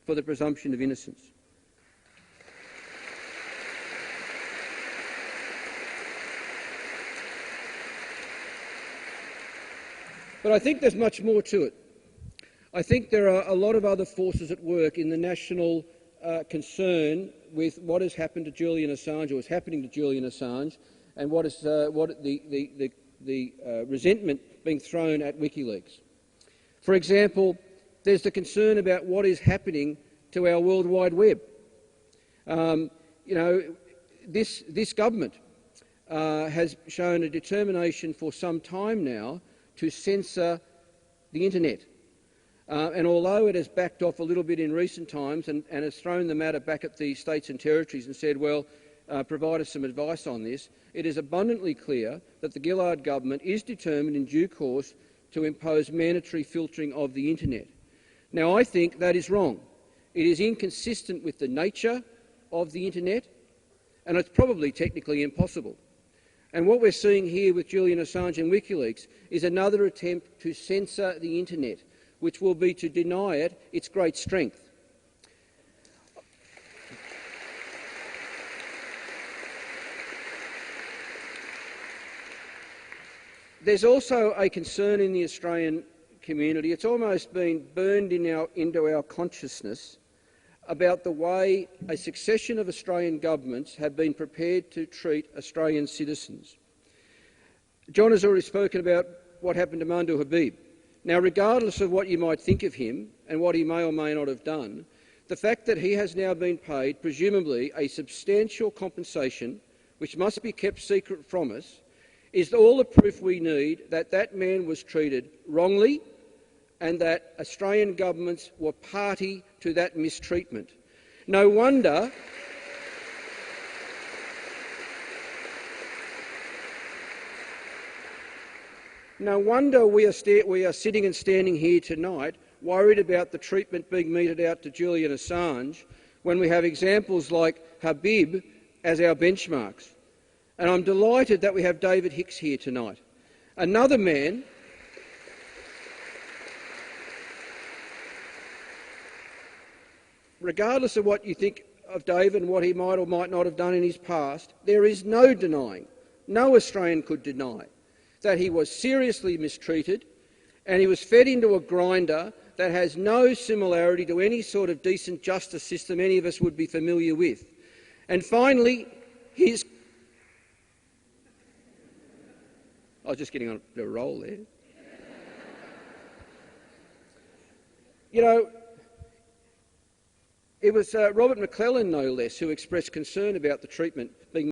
for the presumption of innocence. But I think there's much more to it. I think there are a lot of other forces at work in the national concern with what has happened to Julian Assange, or is happening to Julian Assange, and what the resentment being thrown at WikiLeaks. For example, there's the concern about what is happening to our World Wide Web. This government has shown a determination for some time now to censor the internet. And although it has backed off a little bit in recent times and has thrown the matter back at the states and territories and said, well, provide us some advice on this, it is abundantly clear that the Gillard government is determined in due course to impose mandatory filtering of the internet. Now, I think that is wrong. It is inconsistent with the nature of the internet, and it's probably technically impossible. And what we're seeing here with Julian Assange and WikiLeaks is another attempt to censor the internet, which will be to deny it its great strength. There's also a concern in the Australian community, it's almost been burned into our consciousness, about the way a succession of Australian governments have been prepared to treat Australian citizens. John has already spoken about what happened to Mandu Habib. Now, regardless of what you might think of him and what he may or may not have done, the fact that he has now been paid, presumably, a substantial compensation, which must be kept secret from us, is all the proof we need that that man was treated wrongly and that Australian governments were party to that mistreatment. No wonder we are sitting and standing here tonight worried about the treatment being meted out to Julian Assange when we have examples like Habib as our benchmarks. And I'm delighted that we have David Hicks here tonight, another man regardless of what you think of David and what he might or might not have done in his past, there is no denying, no Australian could deny, that he was seriously mistreated and he was fed into a grinder that has no similarity to any sort of decent justice system any of us would be familiar with. And finally, I was just getting on a bit of a roll there. You know, it was Robert McClellan, no less, who expressed concern about the treatment being